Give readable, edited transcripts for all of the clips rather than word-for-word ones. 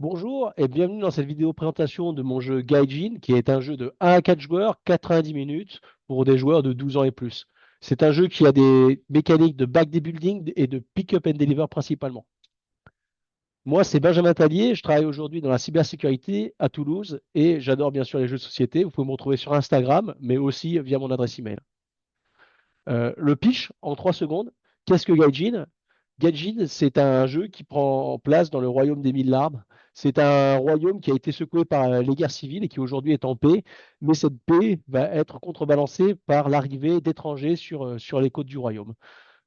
Bonjour et bienvenue dans cette vidéo présentation de mon jeu Gaijin, qui est un jeu de 1 à 4 joueurs, 90 minutes pour des joueurs de 12 ans et plus. C'est un jeu qui a des mécaniques de back building et de pick up and deliver principalement. Moi, c'est Benjamin Tallier, je travaille aujourd'hui dans la cybersécurité à Toulouse et j'adore bien sûr les jeux de société. Vous pouvez me retrouver sur Instagram, mais aussi via mon adresse email. Le pitch en 3 secondes. Qu'est-ce que Gaijin? Gaijin, c'est un jeu qui prend place dans le royaume des mille larmes. C'est un royaume qui a été secoué par les guerres civiles et qui aujourd'hui est en paix. Mais cette paix va être contrebalancée par l'arrivée d'étrangers sur les côtes du royaume.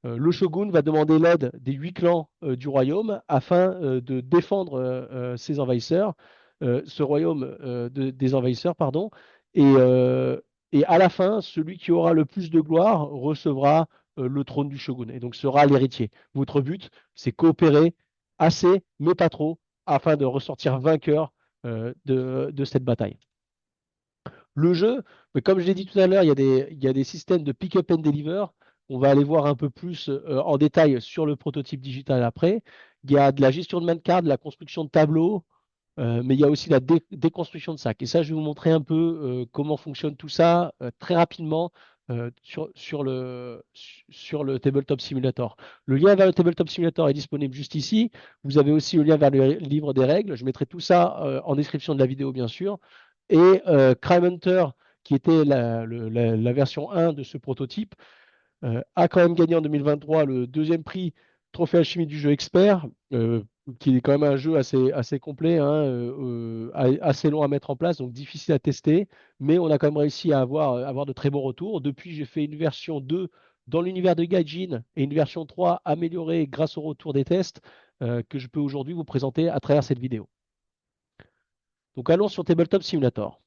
Le shogun va demander l'aide des 8 clans du royaume afin de défendre ses envahisseurs, ce royaume des envahisseurs, pardon. Et, euh, et à la fin, celui qui aura le plus de gloire recevra le trône du shogun et donc sera l'héritier. Votre but, c'est coopérer assez, mais pas trop, afin de ressortir vainqueur de cette bataille. Le jeu, mais comme je l'ai dit tout à l'heure, il y a des systèmes de pick-up and deliver. On va aller voir un peu plus en détail sur le prototype digital après. Il y a de la gestion de main card, de la construction de tableaux, mais il y a aussi la déconstruction de sacs. Et ça, je vais vous montrer un peu comment fonctionne tout ça très rapidement sur le Tabletop Simulator. Le lien vers le Tabletop Simulator est disponible juste ici. Vous avez aussi le lien vers le livre des règles. Je mettrai tout ça en description de la vidéo, bien sûr. Et Crime Hunter, qui était la version 1 de ce prototype, a quand même gagné en 2023 le deuxième prix Trophée Alchimie du jeu expert, qui est quand même un jeu assez complet, hein, assez long à mettre en place, donc difficile à tester, mais on a quand même réussi à avoir de très bons retours. Depuis, j'ai fait une version 2 dans l'univers de Gaijin et une version 3 améliorée grâce au retour des tests que je peux aujourd'hui vous présenter à travers cette vidéo. Donc allons sur Tabletop Simulator.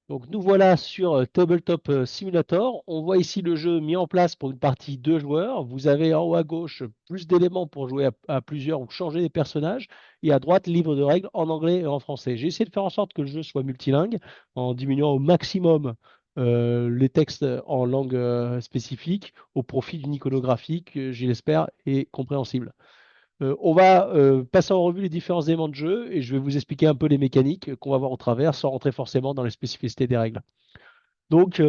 Donc nous voilà sur Tabletop Simulator. On voit ici le jeu mis en place pour une partie 2 joueurs. Vous avez en haut à gauche plus d'éléments pour jouer à plusieurs ou changer les personnages. Et à droite, livre de règles en anglais et en français. J'ai essayé de faire en sorte que le jeu soit multilingue en diminuant au maximum les textes en langue spécifique au profit d'une iconographie que, je l'espère, est compréhensible. On va passer en revue les différents éléments de jeu et je vais vous expliquer un peu les mécaniques qu'on va voir au travers sans rentrer forcément dans les spécificités des règles. Donc,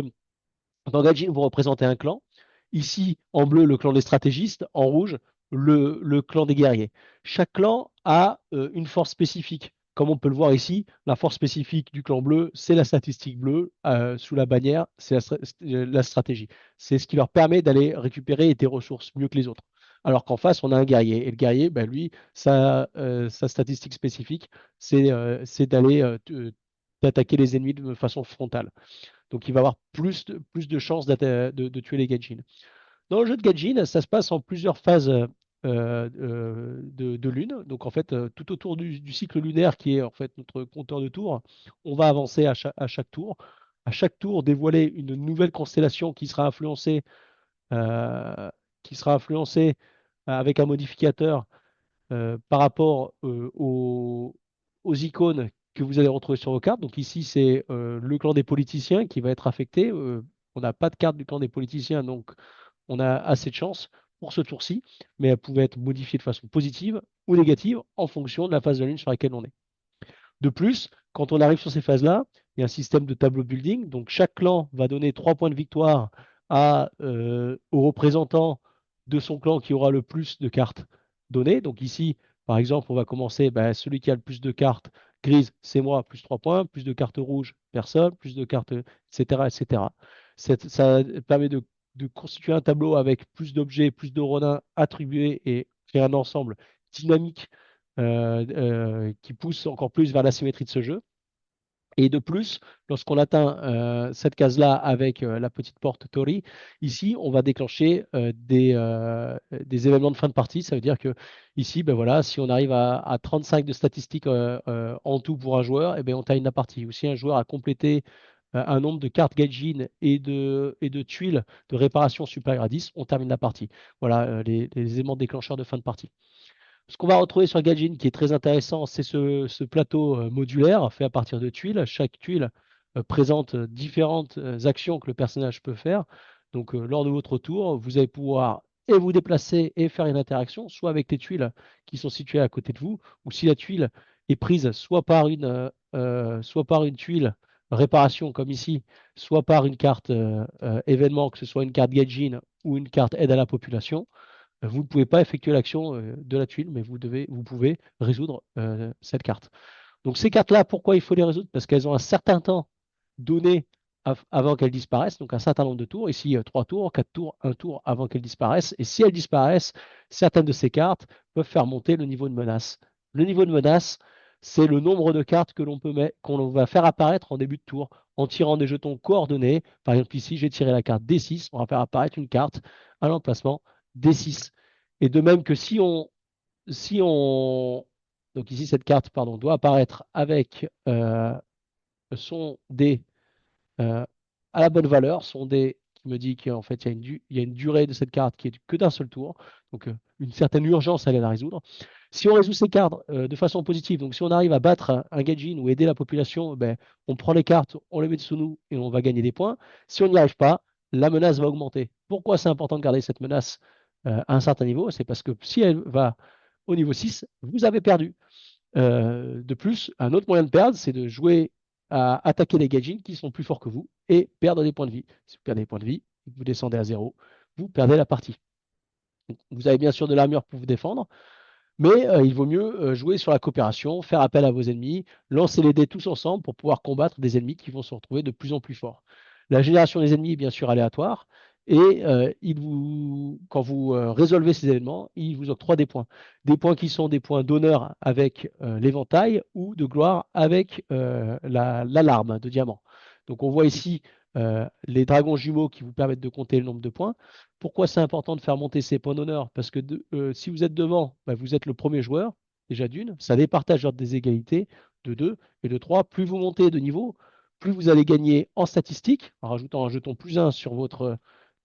dans Gaijin, vous représentez un clan. Ici, en bleu, le clan des stratégistes. En rouge, le clan des guerriers. Chaque clan a une force spécifique. Comme on peut le voir ici, la force spécifique du clan bleu, c'est la statistique bleue. Sous la bannière, c'est la stratégie. C'est ce qui leur permet d'aller récupérer des ressources mieux que les autres. Alors qu'en face, on a un guerrier. Et le guerrier, ben, lui, sa statistique spécifique, c'est d'attaquer les ennemis de façon frontale. Donc, il va avoir plus de chances de tuer les Gaijin. Dans le jeu de Gaijin, ça se passe en plusieurs phases de lune. Donc, en fait, tout autour du cycle lunaire, qui est en fait notre compteur de tours, on va avancer à chaque tour. À chaque tour, dévoiler une nouvelle constellation euh, qui sera influencée avec un modificateur par rapport aux icônes que vous allez retrouver sur vos cartes. Donc ici, c'est le clan des politiciens qui va être affecté. On n'a pas de carte du clan des politiciens, donc on a assez de chance pour ce tour-ci, mais elle pouvait être modifiée de façon positive ou négative en fonction de la phase de la lune sur laquelle on est. De plus, quand on arrive sur ces phases-là, il y a un système de tableau building. Donc chaque clan va donner 3 points de victoire au représentant de son clan qui aura le plus de cartes données. Donc ici, par exemple, on va commencer, ben, celui qui a le plus de cartes grises, c'est moi, plus 3 points, plus de cartes rouges, personne, plus de cartes, etc. etc. Ça permet de constituer un tableau avec plus d'objets, plus de rodins attribués et créer un ensemble dynamique qui pousse encore plus vers la symétrie de ce jeu. Et de plus, lorsqu'on atteint cette case-là avec la petite porte Tori, ici, on va déclencher des événements de fin de partie. Ça veut dire que ici, ben voilà, si on arrive à 35 de statistiques en tout pour un joueur, eh ben, on termine la partie. Ou si un joueur a complété un nombre de cartes Gaijin et de tuiles de réparation supérieur à 10, on termine la partie. Voilà les éléments déclencheurs de fin de partie. Ce qu'on va retrouver sur Gaijin qui est très intéressant, c'est ce plateau modulaire fait à partir de tuiles. Chaque tuile présente différentes actions que le personnage peut faire. Donc, lors de votre tour, vous allez pouvoir et vous déplacer et faire une interaction, soit avec les tuiles qui sont situées à côté de vous, ou si la tuile est prise soit par une tuile réparation comme ici, soit par une carte événement, que ce soit une carte Gaijin ou une carte aide à la population, vous ne pouvez pas effectuer l'action de la tuile, mais vous pouvez résoudre cette carte. Donc ces cartes-là, pourquoi il faut les résoudre? Parce qu'elles ont un certain temps donné avant qu'elles disparaissent, donc un certain nombre de tours, ici 3 tours, 4 tours, un tour avant qu'elles disparaissent. Et si elles disparaissent, certaines de ces cartes peuvent faire monter le niveau de menace. Le niveau de menace, c'est le nombre de cartes que l'on peut mettre, qu'on va faire apparaître en début de tour en tirant des jetons coordonnés. Par exemple, ici, j'ai tiré la carte D6, on va faire apparaître une carte à l'emplacement D6. Et de même que si on, donc ici, cette carte, pardon, doit apparaître avec son dé euh, à la bonne valeur, son dé qui me dit qu'en fait, il y a une durée de cette carte qui est que d'un seul tour, donc une certaine urgence à aller la résoudre. Si on résout ces cartes de façon positive, donc si on arrive à battre un Gaijin ou aider la population, ben, on prend les cartes, on les met sous nous et on va gagner des points. Si on n'y arrive pas, la menace va augmenter. Pourquoi c'est important de garder cette menace à un certain niveau? C'est parce que si elle va au niveau 6, vous avez perdu. De plus, un autre moyen de perdre, c'est de jouer à attaquer les Gaijin qui sont plus forts que vous et perdre des points de vie. Si vous perdez des points de vie, vous descendez à zéro, vous perdez la partie. Donc, vous avez bien sûr de l'armure pour vous défendre, mais il vaut mieux jouer sur la coopération, faire appel à vos ennemis, lancer les dés tous ensemble pour pouvoir combattre des ennemis qui vont se retrouver de plus en plus forts. La génération des ennemis est bien sûr aléatoire et quand vous résolvez ces événements, il vous octroie des points. Des points qui sont des points d'honneur avec l'éventail ou de gloire avec l'alarme de diamant. Donc on voit ici les dragons jumeaux qui vous permettent de compter le nombre de points. Pourquoi c'est important de faire monter ces points d'honneur? Parce que si vous êtes devant, bah, vous êtes le premier joueur, déjà d'une, ça départage l'ordre des égalités, de deux, et de trois, plus vous montez de niveau, plus vous allez gagner en statistiques, en rajoutant un jeton plus un sur votre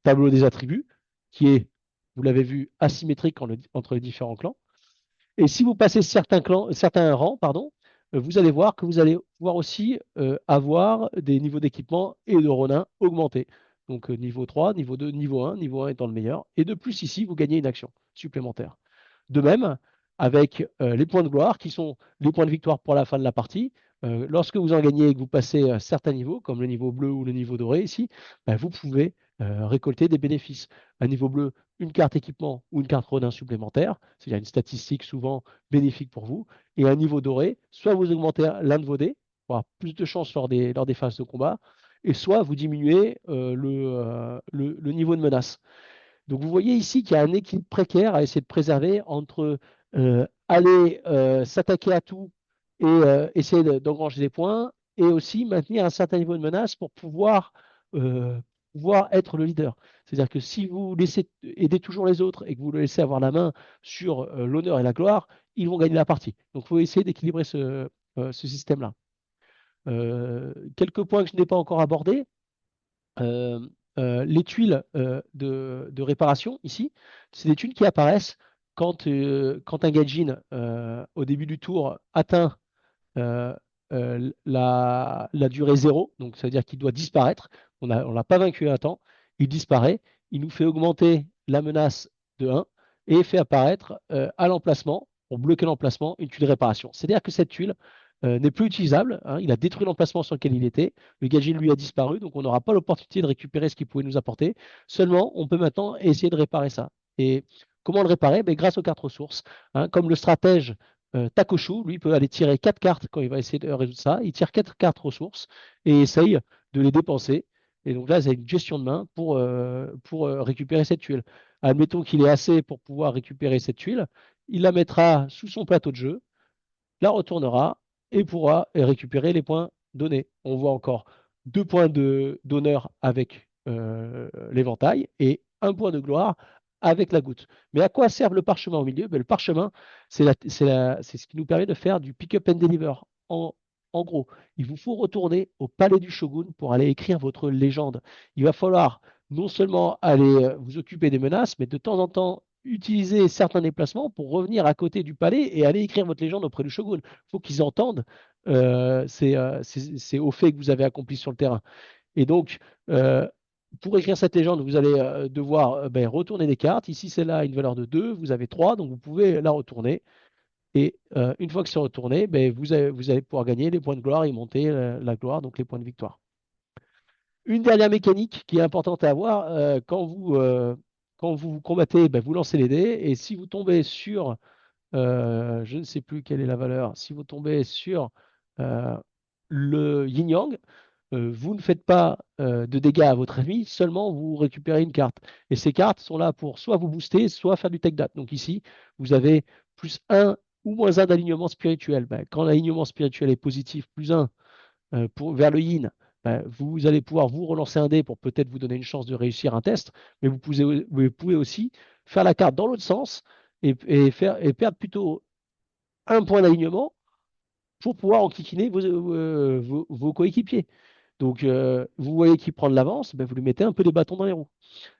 tableau des attributs, qui est, vous l'avez vu, asymétrique entre les différents clans. Et si vous passez certains rangs, pardon, vous allez voir que vous allez pouvoir aussi avoir des niveaux d'équipement et de ronin augmentés. Donc niveau 3, niveau 2, niveau 1 étant le meilleur. Et de plus ici, vous gagnez une action supplémentaire. De même, avec les points de gloire, qui sont les points de victoire pour la fin de la partie, lorsque vous en gagnez et que vous passez certains niveaux, comme le niveau bleu ou le niveau doré ici, ben, vous pouvez récolter des bénéfices. Un niveau bleu, une carte équipement ou une carte rodin supplémentaire, c'est-à-dire une statistique souvent bénéfique pour vous. Et un niveau doré, soit vous augmentez l'un de vos dés, pour avoir plus de chances lors des phases de combat, et soit vous diminuez le niveau de menace. Donc vous voyez ici qu'il y a un équilibre précaire à essayer de préserver entre aller s'attaquer à tout et essayer d'engranger des points, et aussi maintenir un certain niveau de menace pour euh, pouvoir être le leader. C'est-à-dire que si vous laissez aider toujours les autres et que vous le laissez avoir la main sur l'honneur et la gloire, ils vont gagner la partie. Donc il faut essayer d'équilibrer ce système-là. Quelques points que je n'ai pas encore abordés. Euh, les tuiles de réparation, ici, c'est des tuiles qui apparaissent quand un Gaijin, au début du tour, atteint la durée zéro, donc ça veut dire qu'il doit disparaître. On l'a pas vaincu à temps, il disparaît, il nous fait augmenter la menace de 1 et fait apparaître à l'emplacement, pour bloquer l'emplacement, une tuile de réparation. C'est-à-dire que cette tuile n'est plus utilisable, hein, il a détruit l'emplacement sur lequel il était, le Gaijin lui a disparu, donc on n'aura pas l'opportunité de récupérer ce qu'il pouvait nous apporter. Seulement, on peut maintenant essayer de réparer ça. Et comment le réparer? Ben, grâce aux cartes ressources. Hein, comme le stratège Takoshu, lui, peut aller tirer 4 cartes quand il va essayer de résoudre ça. Il tire 4 cartes ressources et essaye de les dépenser. Et donc là, c'est une gestion de main pour récupérer cette tuile. Admettons qu'il ait assez pour pouvoir récupérer cette tuile. Il la mettra sous son plateau de jeu, la retournera et pourra récupérer les points donnés. On voit encore 2 points d'honneur avec l'éventail et un point de gloire avec la goutte. Mais à quoi sert le parchemin au milieu? Ben, le parchemin, c'est ce qui nous permet de faire du pick-up and deliver. En gros, il vous faut retourner au palais du shogun pour aller écrire votre légende. Il va falloir non seulement aller vous occuper des menaces, mais de temps en temps utiliser certains déplacements pour revenir à côté du palais et aller écrire votre légende auprès du shogun. Il faut qu'ils entendent ces hauts faits que vous avez accomplis sur le terrain. Et donc, euh, Pour écrire cette légende, vous allez devoir ben, retourner des cartes. Ici, celle-là a une valeur de 2, vous avez 3, donc vous pouvez la retourner. Et une fois que c'est retourné, ben, vous allez pouvoir gagner les points de gloire et monter la gloire, donc les points de victoire. Une dernière mécanique qui est importante à avoir, quand vous combattez, ben, vous lancez les dés, et si vous tombez sur, je ne sais plus quelle est la valeur, si vous tombez sur euh, le yin-yang, vous ne faites pas de dégâts à votre ennemi, seulement vous récupérez une carte. Et ces cartes sont là pour soit vous booster, soit faire du tech date. Donc ici, vous avez plus un ou moins un d'alignement spirituel. Ben, quand l'alignement spirituel est positif, plus un vers le yin, ben, vous allez pouvoir vous relancer un dé pour peut-être vous donner une chance de réussir un test, mais vous pouvez aussi faire la carte dans l'autre sens et perdre plutôt un point d'alignement pour pouvoir enquiquiner vos coéquipiers. Donc, vous voyez qui prend de l'avance, ben, vous lui mettez un peu des bâtons dans les roues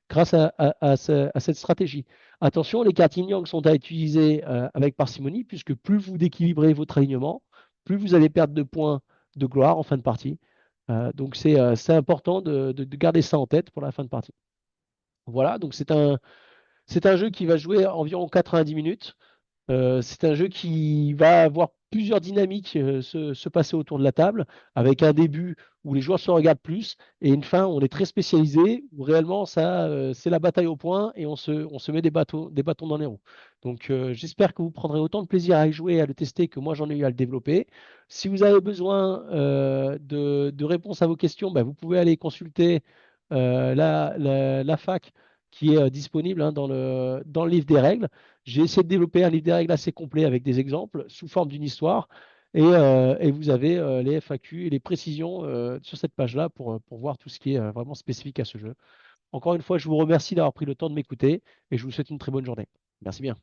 grâce à cette stratégie. Attention, les cartes yin-yang sont à utiliser avec parcimonie, puisque plus vous déséquilibrez votre alignement, plus vous allez perdre de points de gloire en fin de partie. Donc, c'est important de garder ça en tête pour la fin de partie. Voilà, donc c'est un jeu qui va jouer environ 90 minutes. C'est un jeu qui va avoir plusieurs dynamiques se passer autour de la table, avec un début où les joueurs se regardent plus et une fin où on est très spécialisé, où réellement ça, c'est la bataille au point et on se met des bâtons dans les roues. Donc j'espère que vous prendrez autant de plaisir à y jouer et à le tester que moi j'en ai eu à le développer. Si vous avez besoin de réponses à vos questions, ben, vous pouvez aller consulter la fac qui est disponible hein, dans le livre des règles. J'ai essayé de développer un livre des règles assez complet avec des exemples sous forme d'une histoire. Et vous avez les FAQ et les précisions sur cette page-là pour voir tout ce qui est vraiment spécifique à ce jeu. Encore une fois, je vous remercie d'avoir pris le temps de m'écouter et je vous souhaite une très bonne journée. Merci bien.